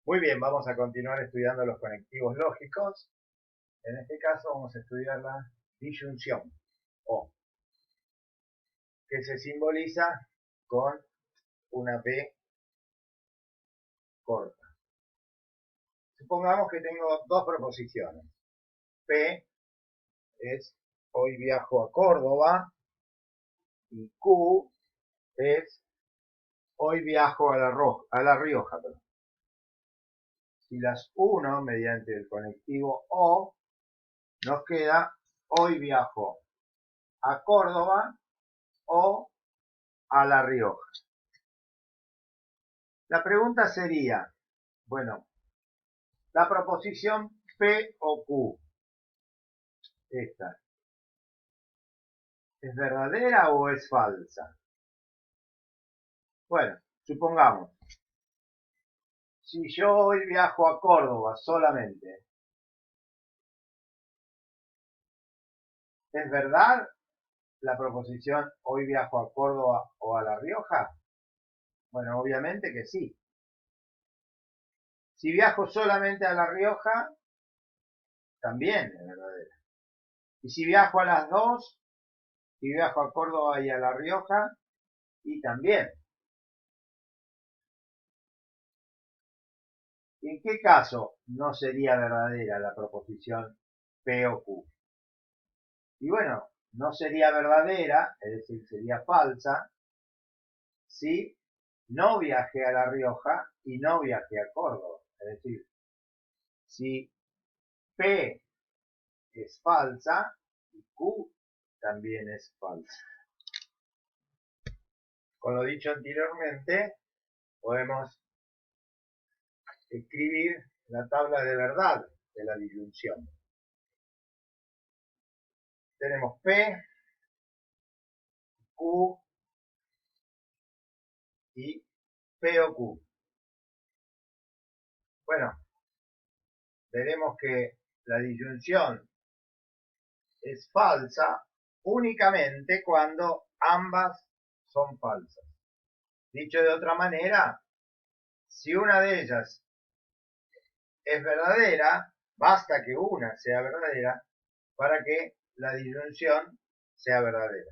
Muy bien, vamos a continuar estudiando los conectivos lógicos. En este caso vamos a estudiar la disyunción, o, que se simboliza con una P corta. Supongamos que tengo dos proposiciones. P es hoy viajo a Córdoba y Q es hoy viajo a La Rioja. Si las uno mediante el conectivo O, nos queda hoy viajo a Córdoba o a La Rioja. La pregunta sería, bueno, la proposición P o Q, esta, ¿es verdadera o es falsa? Bueno, supongamos, si yo hoy viajo a Córdoba solamente, ¿es verdad la proposición hoy viajo a Córdoba o a La Rioja? Bueno, obviamente que sí. Si viajo solamente a La Rioja, también es verdadera. Y si viajo a las dos, si viajo a Córdoba y a La Rioja, y también. ¿En qué caso no sería verdadera la proposición P o Q? Y bueno, no sería verdadera, es decir, sería falsa, si no viajé a La Rioja y no viajé a Córdoba. Es decir, si P es falsa y Q también es falsa. Con lo dicho anteriormente, podemos escribir la tabla de verdad de la disyunción. Tenemos P, Q y P o Q. Bueno, veremos que la disyunción es falsa únicamente cuando ambas son falsas. Dicho de otra manera, si una de ellas es verdadera, basta que una sea verdadera para que la disyunción sea verdadera.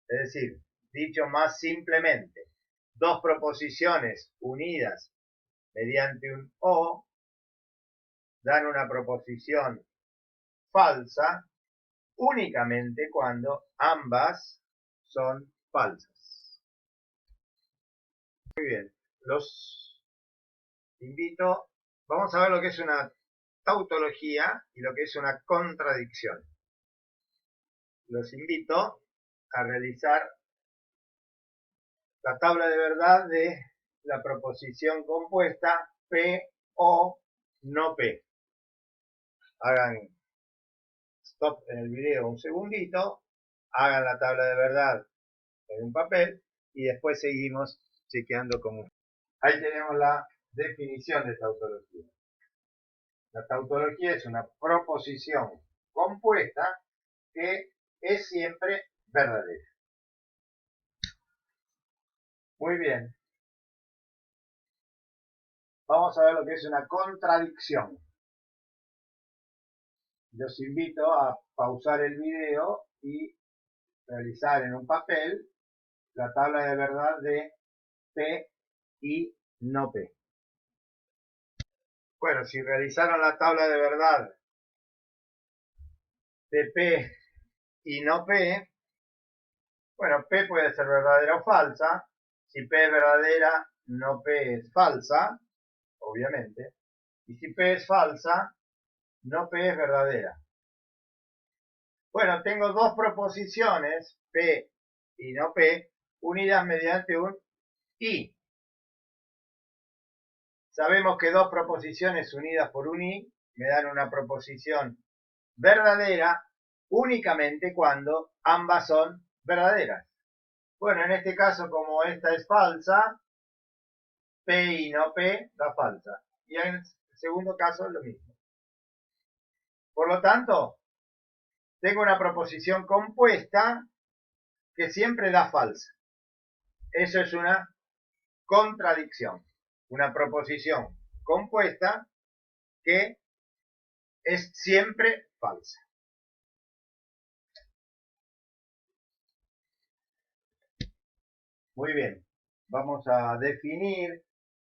Es decir, dicho más simplemente, dos proposiciones unidas mediante un O dan una proposición falsa únicamente cuando ambas son falsas. Muy bien, los invito, vamos a ver lo que es una tautología y lo que es una contradicción. Los invito a realizar la tabla de verdad de la proposición compuesta P o no P. Hagan stop en el video un segundito, hagan la tabla de verdad en un papel y después seguimos chequeando cómo. Ahí tenemos la definición de tautología. La tautología es una proposición compuesta que es siempre verdadera. Muy bien. Vamos a ver lo que es una contradicción. Los invito a pausar el video y realizar en un papel la tabla de verdad de P y no P. Bueno, si realizaron la tabla de verdad de P y no P, bueno, P puede ser verdadera o falsa. Si P es verdadera, no P es falsa, obviamente. Y si P es falsa, no P es verdadera. Bueno, tengo dos proposiciones, P y no P, unidas mediante un y. Sabemos que dos proposiciones unidas por un y me dan una proposición verdadera únicamente cuando ambas son verdaderas. Bueno, en este caso, como esta es falsa, P y no P da falsa. Y en el segundo caso lo mismo. Por lo tanto, tengo una proposición compuesta que siempre da falsa. Eso es una contradicción. Una proposición compuesta que es siempre falsa. Muy bien, vamos a definir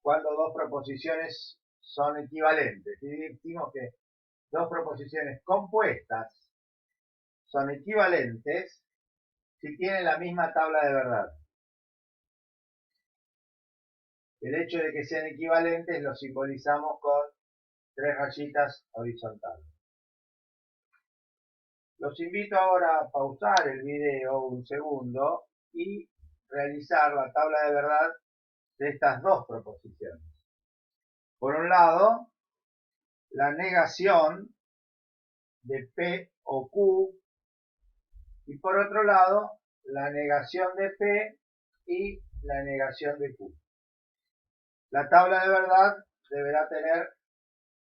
cuando dos proposiciones son equivalentes. Y decimos que dos proposiciones compuestas son equivalentes si tienen la misma tabla de verdad. El hecho de que sean equivalentes lo simbolizamos con 3 rayitas horizontales. Los invito ahora a pausar el video un segundo y realizar la tabla de verdad de estas dos proposiciones. Por un lado, la negación de P o Q, y por otro lado, la negación de P y la negación de Q. La tabla de verdad deberá tener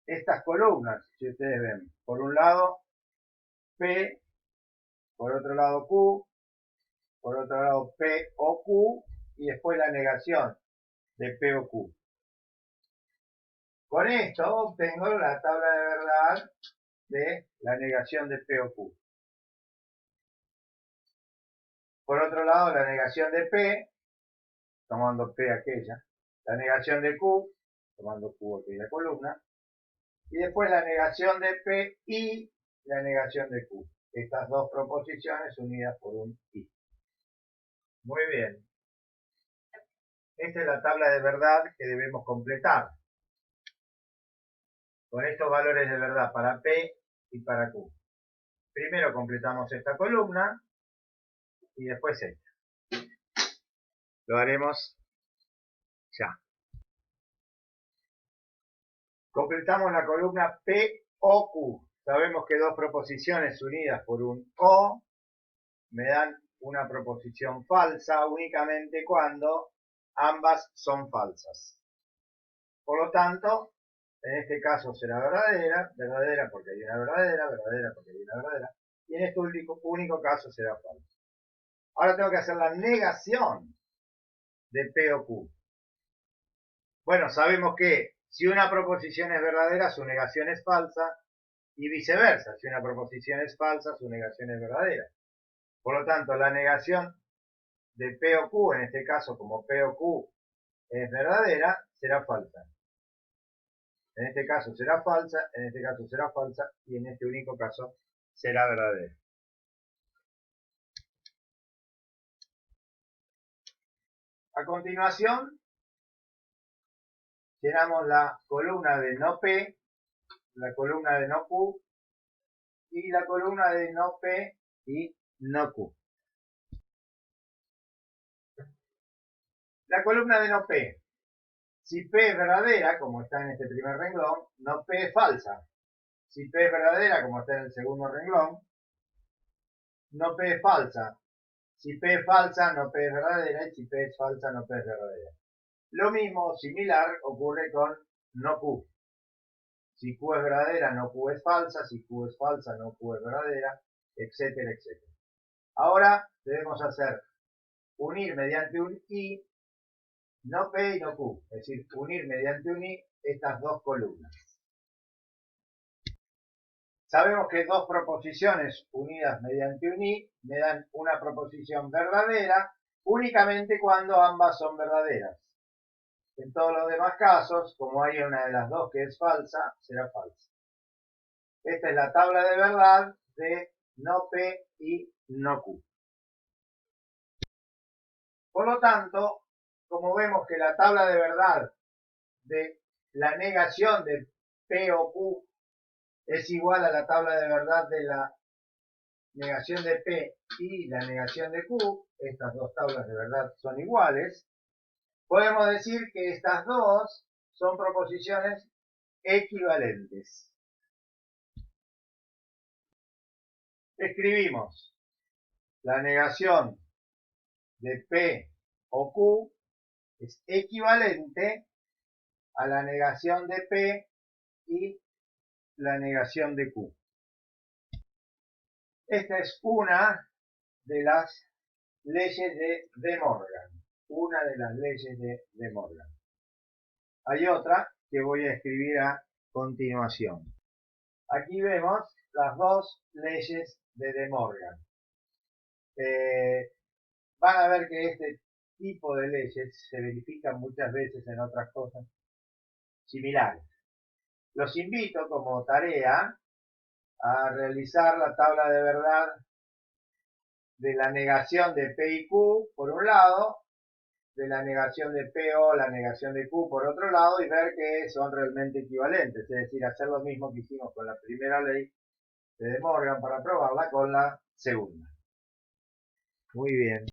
estas columnas, si ustedes ven. Por un lado, P, por otro lado Q, por otro lado P o Q, y después la negación de P o Q. Con esto obtengo la tabla de verdad de la negación de P o Q. Por otro lado, la negación de P, tomando P aquella, la negación de Q, tomando Q aquella columna, y después la negación de P y la negación de Q. Estas dos proposiciones unidas por un y. Muy bien. Esta es la tabla de verdad que debemos completar. Con estos valores de verdad para P y para Q. Primero completamos esta columna y después esta. Lo haremos ya. Completamos la columna P o Q. Sabemos que dos proposiciones unidas por un O me dan una proposición falsa únicamente cuando ambas son falsas. Por lo tanto, en este caso será verdadera, verdadera porque hay una verdadera, verdadera porque hay una verdadera, y en este único caso será falsa. Ahora tengo que hacer la negación de P o Q. Bueno, sabemos que si una proposición es verdadera, su negación es falsa, y viceversa, si una proposición es falsa, su negación es verdadera. Por lo tanto, la negación de P o Q, en este caso como P o Q es verdadera, será falsa. En este caso será falsa, en este caso será falsa, y en este único caso será verdadera. A continuación, llenamos la columna de no P, la columna de no Q y la columna de no P y no Q. La columna de no P. Si P es verdadera, como está en este primer renglón, no P es falsa. Si P es verdadera, como está en el segundo renglón, no P es falsa. Si P es falsa, no P es verdadera, y si P es falsa, no P es verdadera. Lo mismo, similar, ocurre con no Q. Si Q es verdadera, no Q es falsa. Si Q es falsa, no Q es verdadera, etcétera, etcétera. Ahora debemos hacer unir mediante un y no P y no Q. Es decir, unir mediante un y estas dos columnas. Sabemos que dos proposiciones unidas mediante un y me dan una proposición verdadera únicamente cuando ambas son verdaderas. En todos los demás casos, como hay una de las dos que es falsa, será falsa. Esta es la tabla de verdad de no P y no Q. Por lo tanto, como vemos que la tabla de verdad de la negación de P o Q es igual a la tabla de verdad de la negación de P y la negación de Q, estas dos tablas de verdad son iguales, podemos decir que estas dos son proposiciones equivalentes. Escribimos la negación de P o Q es equivalente a la negación de P y la negación de Q. Esta es una de las leyes de De Morgan. Una de las leyes de De Morgan. Hay otra que voy a escribir a continuación. Aquí vemos las dos leyes de De Morgan. Van a ver que este tipo de leyes se verifican muchas veces en otras cosas similares. Los invito como tarea a realizar la tabla de verdad de la negación de P y Q por un lado, de la negación de PO, la negación de Q por otro lado, y ver que son realmente equivalentes, es decir, hacer lo mismo que hicimos con la primera ley de De Morgan para probarla con la segunda. Muy bien.